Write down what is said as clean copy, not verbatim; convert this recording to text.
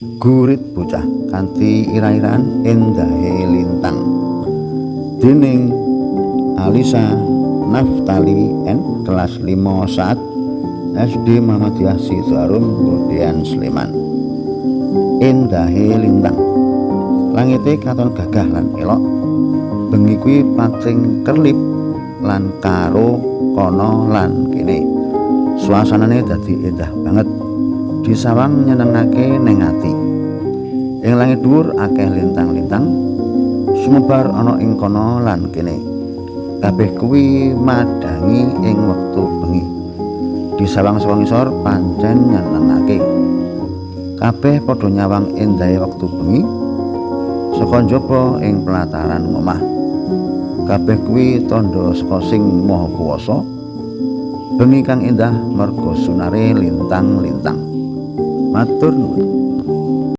Gurit bocah kanthi ira-iran endahe lintang dening Alisa Naftali N kelas 5 Saat SD Muhammadiyah Sidoarun Gondean Sleman. Endahe lintang langite katon gagah lan elok, bengi kuwi pating kerlip lan karo kono lan kene suasanane dadi endah banget, disawang nyenengake ning ati. Ing langit dhuwur akeh lintang-lintang sumebar ana ing kono lan kene. Kabeh kuwi madangi ing wektu bengi. Disawang saka ngisor pancen nyenengake. Kabeh padha nyawang endahe wektu bengi saka njaba ing pelataran omah. Kabeh kuwi tandha saka Sing Maha Kuwasa. Bengi kang endah merga sunare lintang-lintang. Matur nuwun.